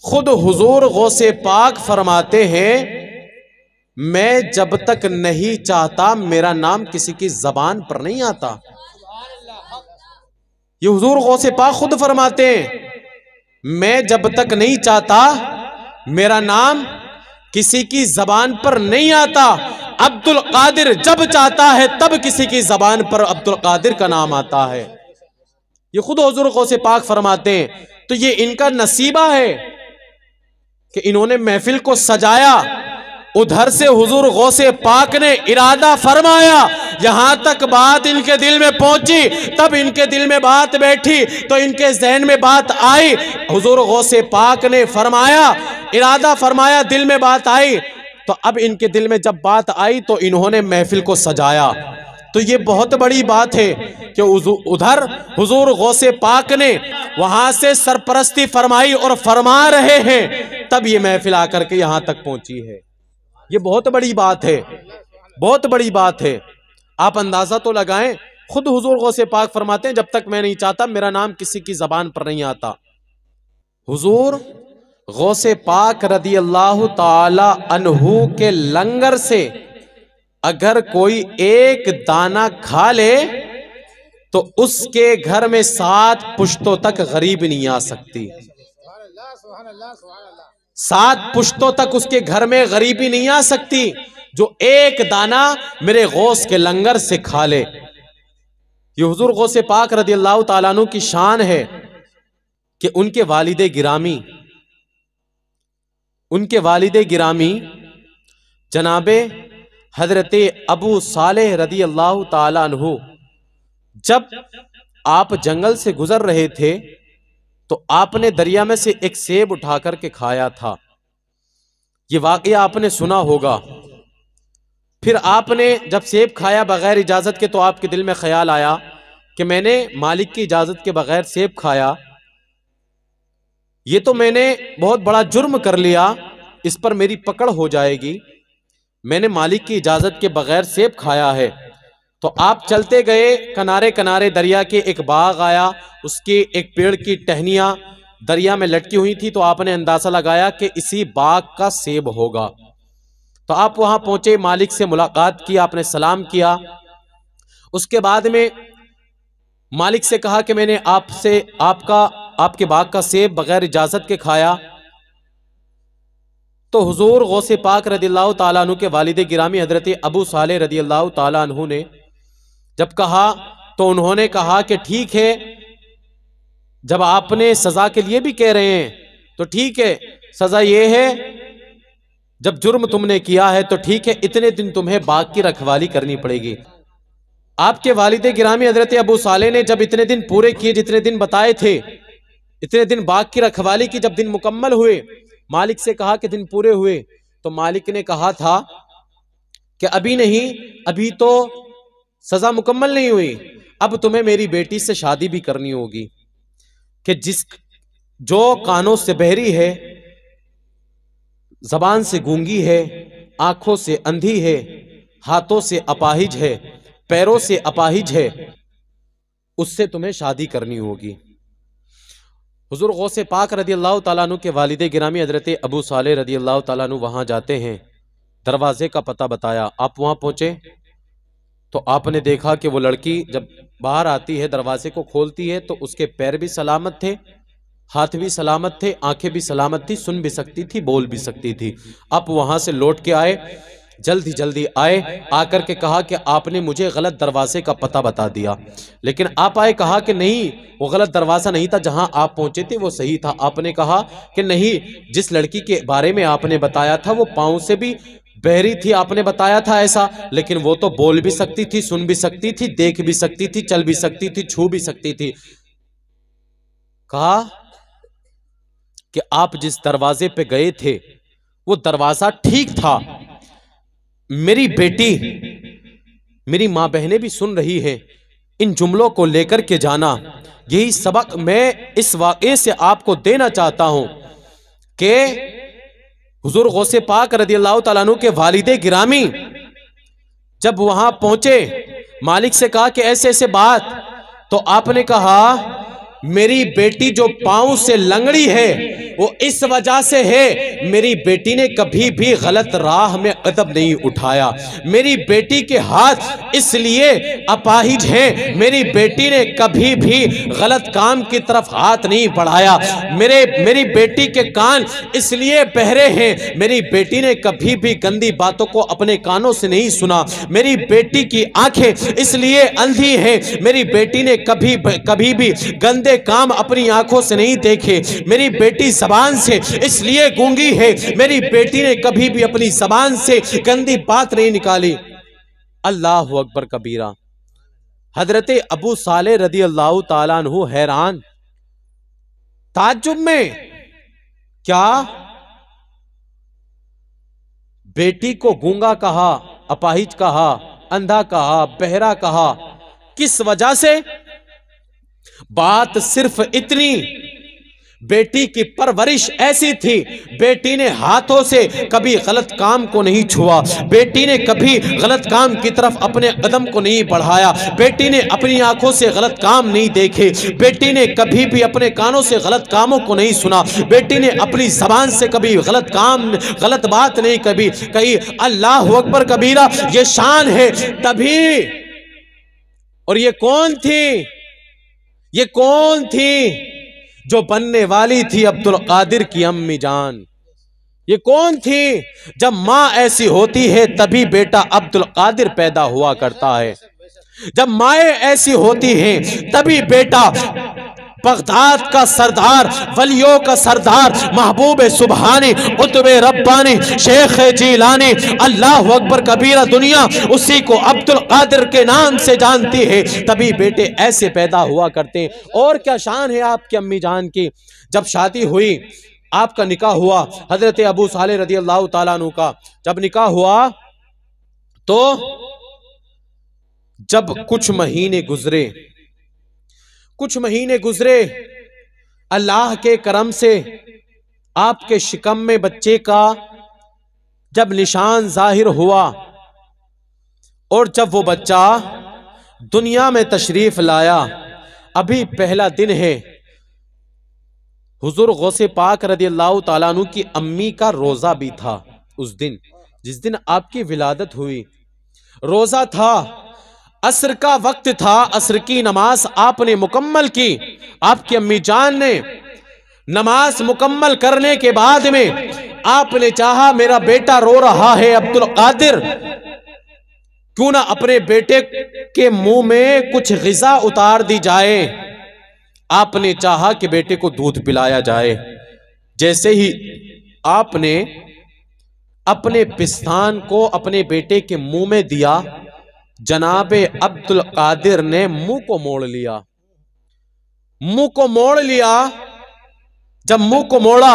खुद हुजूर गौसे पाक फरमाते हैं, मैं जब तक नहीं चाहता मेरा नाम किसी की जबान पर नहीं आता। ये हुजूर गौसे पाक खुद फरमाते हैं, मैं जब तक नहीं चाहता मेरा नाम किसी की जबान पर नहीं आता। अब्दुल कादिर जब चाहता है तब किसी की जबान पर अब्दुल कादिर का नाम आता है। ये खुद हुजूर गौसे पाक फरमाते हैं। तो ये इनका नसीबा है कि इन्होंने महफिल को सजाया। उधर से हुजूर गौसे पाक ने इरादा फरमाया, यहां तक बात इनके दिल में पहुंची, तब इनके दिल में बात बैठी तो इनके जहन में बात आई। हुजूर गौसे पाक ने फरमाया, इरादा फरमाया, दिल में बात आई, तो अब इनके दिल में जब बात आई तो इन्होंने महफिल को सजाया। तो ये बहुत बड़ी बात है कि उधर हुजूर गौसे पाक ने वहां से सरपरस्ती फरमाई और फरमा रहे हैं, तब ये महफिल आकर के यहां तक पहुंची है। ये बहुत बड़ी बात है, बहुत बड़ी बात है। आप अंदाजा तो लगाएं, खुद हुजूर गौसे पाक फरमाते हैं, जब तक मैं नहीं चाहता मेरा नाम किसी की जबान पर नहीं आता। हुजूर गौसे पाक रदी अल्लाह ताला अन्हु के लंगर से अगर कोई एक दाना खा ले तो उसके घर में 7 पुश्तों तक गरीबी नहीं आ सकती। 7 पुश्तों तक उसके घर में गरीबी नहीं आ सकती जो एक दाना मेरे गौस के लंगर से खा ले। ये हुजूर गौसे पाक रदी अल्लाह ताला अन्हु की शान है कि उनके वालिदे गिरामी जनाबे हजरत अबू सालेह रदी अल्लाह ताला अन्हु जब आप जंगल से गुजर रहे थे तो आपने दरिया में से एक सेब उठा करके खाया था। ये वाकया आपने सुना होगा। फिर आपने जब सेब खाया बगैर इजाजत के तो आपके दिल में ख्याल आया कि मैंने मालिक की इजाजत के बगैर सेब खाया, ये तो मैंने बहुत बड़ा जुर्म कर लिया, इस पर मेरी पकड़ हो जाएगी, मैंने मालिक की इजाजत के बगैर सेब खाया है। तो आप चलते गए, किनारे किनारे दरिया के एक बाग आया, उसके एक पेड़ की टहनियां दरिया में लटकी हुई थी, तो आपने अंदाजा लगाया कि इसी बाग का सेब होगा। तो आप वहां पहुंचे, मालिक से मुलाकात की, आपने सलाम किया। उसके बाद में मालिक से कहा कि मैंने आपके बाग का सेब बगैर इजाजत के खाया। तो हुजूर गौसे पाक रदियल्लाहु ताला अन्हु के वालिद गिरामी हजरत अबू सालेह रदियल्लाहु ताला अन्हु ने जब कहा तो उन्होंने कहा कि ठीक है, जब आपने सजा के लिए भी कह रहे हैं तो ठीक है, सजा ये है जब जुर्म तुमने किया है तो ठीक है, इतने दिन तुम्हें बाग की रखवाली करनी पड़ेगी। आपके वालिद गिरामी हजरत अबू सालेह ने जब इतने दिन पूरे किए, जितने दिन बताए थे, इतने दिन बाग की रखवाली की, जब दिन मुकम्मल हुए, मालिक से कहा कि दिन पूरे हुए, तो मालिक ने कहा था कि अभी नहीं, अभी तो सजा मुकम्मल नहीं हुई, अब तुम्हें मेरी बेटी से शादी भी करनी होगी कि जो कानों से बहरी है, जबान से गूंगी है, आंखों से अंधी है, हाथों से अपाहिज है, पैरों से अपाहिज है, उससे तुम्हें शादी करनी होगी। हुजूर गौसे पाक रदी अल्लाह ताला अन्हु के वालिद गिरामी हजरत अबू सालेह रदी अल्लाह ताला अन्हु वहां जाते हैं, दरवाजे का पता बताया। आप वहां पहुंचे तो आपने देखा कि वो लड़की जब बाहर आती है, दरवाजे को खोलती है, तो उसके पैर भी सलामत थे, हाथ भी सलामत थे, आंखें भी सलामत थी, सुन भी सकती थी, बोल भी सकती थी। आप वहां से लौट के आए, जल्दी जल्दी आए, आकर के कहा कि आपने मुझे गलत दरवाजे का पता बता दिया। लेकिन आप आए, कहा कि नहीं, वो गलत दरवाजा नहीं था, जहां आप पहुंचे थे वो सही था। आपने कहा कि नहीं, जिस लड़की के बारे में आपने बताया था वो पांव से भी बहरी थी, आपने बताया था ऐसा, लेकिन वो तो बोल भी सकती थी, सुन भी सकती थी, देख भी सकती थी, चल भी सकती थी, छू भी सकती थी। कहा कि आप जिस दरवाजे पे गए थे वो दरवाजा ठीक था। मेरी बेटी, मेरी मां बहनें भी सुन रही है, इन जुमलों को लेकर के जाना। यही सबक मैं इस वाक़े से आपको देना चाहता हूं कि हुजूर गौसे पाक रदियल्लाहु ताला अन्हु के वालिदे गिरामी जब वहां पहुंचे, मालिक से कहा कि ऐसे ऐसे बात, तो आपने कहा मेरी बेटी जो पांव से लंगड़ी है वो इस वजह से है, मेरी बेटी ने कभी भी गलत राह में कदम नहीं उठाया। मेरी बेटी के हाथ इसलिए अपाहिज हैं, मेरी बेटी ने कभी भी गलत काम की तरफ हाथ नहीं बढ़ाया। मेरी बेटी के कान इसलिए बहरे हैं, मेरी बेटी ने कभी भी गंदी बातों को अपने कानों से नहीं सुना। मेरी बेटी की आंखें इसलिए अंधी हैं, मेरी बेटी ने कभी भी गंदे काम अपनी आंखों से नहीं देखे। मेरी बेटी ज़बान से इसलिए गूंगी है, मेरी बेटी ने कभी भी अपनी ज़बान से गंदी बात नहीं निकाली। अल्लाह अकबर कबीरा। हजरत अबू साले रदी अल्लाह ताला अन्हु हैरान, ताज्जुब में, क्या बेटी को गूंगा कहा, अपाहिज कहा, अंधा कहा, बहरा कहा, किस वजह से? बात सिर्फ इतनी, बेटी की परवरिश ऐसी थी, बेटी ने हाथों से कभी गलत काम को नहीं छुआ, बेटी ने कभी गलत काम की तरफ अपने कदम को नहीं बढ़ाया, बेटी ने अपनी आंखों से गलत काम नहीं देखे, बेटी ने कभी भी अपने कानों से गलत कामों को नहीं सुना, बेटी ने अपनी जबान से कभी गलत बात नहीं कभी कही। अल्लाह अकबर कबीरा, ये शान है तभी। और ये कौन थी? ये कौन थी जो बनने वाली थी? अब्दुल कादिर की अम्मी जान। ये कौन थी? जब माँ ऐसी होती है तभी बेटा अब्दुल कादिर पैदा हुआ करता है। जब माएँ ऐसी होती हैं तभी बेटा बगदाद का सरदार, वलियों का सरदार, महबूब सुबहानी, कुतुबे रब्बानी, शेख जीलानी, अल्लाह अकबर कबीरा, दुनिया उसी को अब्दुल कादिर के नाम से जानती है, तभी बेटे ऐसे पैदा हुआ करते हैं। और क्या शान है आपकी अम्मी जान की। जब शादी हुई, आपका निकाह हुआ, हजरत अबू साले रदी अल्लाह ताला अन्हु का जब निकाह हुआ, तो जब कुछ महीने गुजरे, अल्लाह के करम से आपके शिकम में बच्चे का जब निशान जाहिर हुआ, और जब वो बच्चा दुनिया में तशरीफ लाया, अभी पहला दिन है, हुजूर गौसे पाक रदी अल्लाह ताला अन्हु की अम्मी का रोजा भी था। उस दिन जिस दिन आपकी विलादत हुई, रोजा था, असर का वक्त था, असर की नमाज आपने मुकम्मल की। आपकी अम्मी जान ने नमाज मुकम्मल करने के बाद में आपने चाहा, मेरा बेटा रो रहा है अब्दुल कादिर, क्यों ना अपने बेटे के मुंह में कुछ ग़िज़ा उतार दी जाए। आपने चाहा कि बेटे को दूध पिलाया जाए। जैसे ही आपने अपने पिस्तान को अपने बेटे के मुंह में दिया, जनाबे अब्दुल कादिर ने मुंह को मोड़ लिया। जब मुंह को मोड़ा,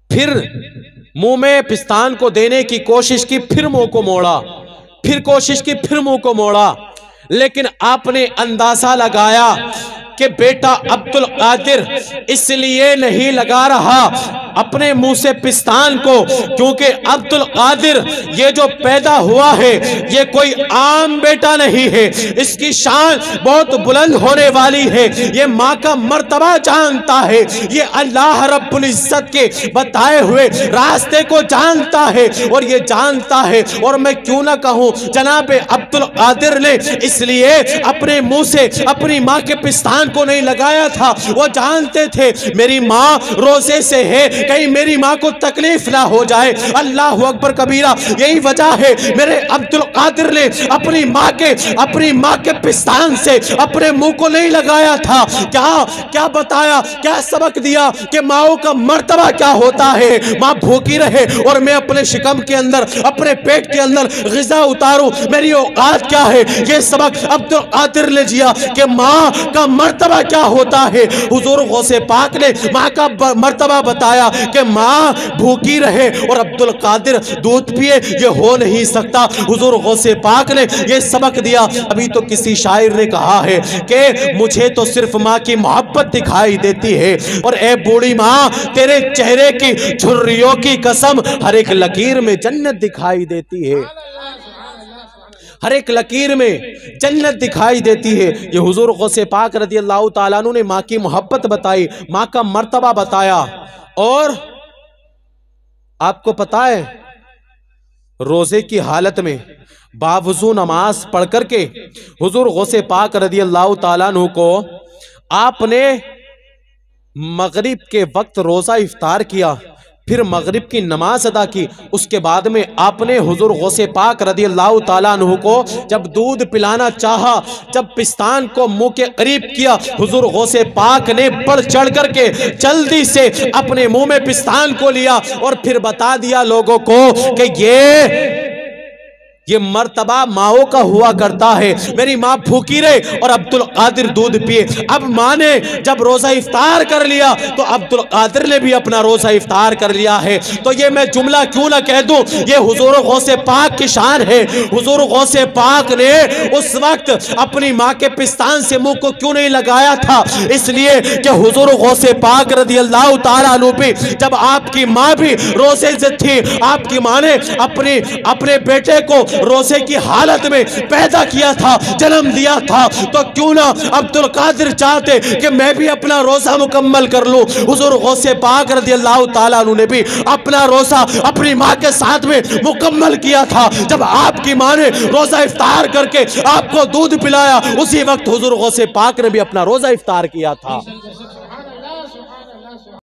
फिर मुंह में पिस्तान को देने की कोशिश की, फिर मुंह को मोड़ा, फिर कोशिश की, फिर मुंह को मोड़ा, लेकिन आपने अंदाजा लगाया कि बेटा अब्दुल कादिर इसलिए नहीं लगा रहा अपने मुंह से पिस्तान को, क्योंकि अब्दुल कादिर ये जो पैदा हुआ है ये कोई आम बेटा नहीं है, इसकी शान बहुत बुलंद होने वाली है। ये माँ का मर्तबा जानता है, ये अल्लाह रब्बुल इज्जत के बताए हुए रास्ते को जानता है, और ये जानता है, और मैं क्यों ना कहूँ, जनाबे अब्दुल कादिर ने इसलिए अपने मुंह से अपनी माँ के पिस्तान को नहीं लगाया था। वो जानते थे मेरी माँ रोजे से है, कहीं मेरी माँ को तकलीफ ना हो जाए। अल्लाह अकबर कबीरा, यही वजह है मेरे अब्दुल कादिर ने अपनी माँ के पिस्तान से अपने मुंह को नहीं लगाया था। क्या बताया, क्या सबक दिया कि माओ का मर्तबा क्या होता है। माँ भूखी रहे और मैं अपने शिकम के अंदर, अपने पेट के अंदर ग़िज़ा उतारूं, मेरी औकात क्या है। ये सबक अब्दुल कादिर ने दिया कि माँ का मर्तबा क्या होता है। हुजूर गौसे पाक ने माँ का मर्तबा बताया कि माँ भूखी रहे और अब्दुल कादिर दूध पिए, ये हो नहीं सकता। हुजूर गौसे पाक ने ये सबक दिया। अभी तो किसी शायर ने कहा है कि मुझे तो सिर्फ माँ की मोहब्बत दिखाई देती है, और ए बूढ़ी माँ तेरे चेहरे की झुर्रियों की कसम हर एक लकीर में जन्नत दिखाई देती है। हर एक लकीर में जन्नत दिखाई देती है। ये हुजूर गौसे पाक रज़ी अल्लाह ताला अन्हु ने माँ की मोहब्बत बताई, माँ का मर्तबा बताया। और आपको पता है रोजे की हालत में बावजू नमाज पढ़ करके हुजूर गौसे पाक रज़ी अल्लाह ताला अन्हु को आपने मगरिब के वक्त रोजा इफ्तार किया, फिर मगरिब की नमाज अदा की। उसके बाद में आपने हुजूर गौसे पाक रज़ी अल्लाह ताला अन्हु को जब दूध पिलाना चाहा, जब पिस्तान को मुंह के करीब किया, हुजूर गौसे पाक ने बढ़ चढ़ करके जल्दी से अपने मुंह में पिस्तान को लिया और फिर बता दिया लोगों को कि ये मर्तबा माओ का हुआ करता है। मेरी माँ भूखी रहे और अब्दुल कादिर दूध पिए। अब माँ ने जब रोजा इफ्तार कर लिया तो अब्दुल कादिर ने भी अपना रोजा इफ्तार कर लिया है। तो ये मैं जुमला क्यों ना कह दूं, ये हुजूर गौसे पाक की शान है। हुजूर गौसे पाक ने उस वक्त अपनी माँ के पिस्तान से मुंह को क्यों नहीं लगाया था, इसलिए कि हुजूर गौसे पाक रज़ी अल्लाह ताला अन्हु भी, जब आपकी माँ भी रोजे से थी, आपकी माँ ने अपने बेटे को रोजे की हालत में पैदा किया था, जन्म दिया था, तो क्यों ना अब्दुल कादिर चाहते कि मैं भी अपना रोजा मुकम्मल कर लूं। हुजूर गौसे पाक रज़ी अल्लाह ताला अन्हु ने भी अपना रोजा अपनी माँ के साथ में मुकम्मल किया था। जब आपकी माँ ने रोजा इफ्तार करके आपको दूध पिलाया, उसी वक्त हुजूर गौसे पाक ने भी अपना रोजा इफ्तार किया था।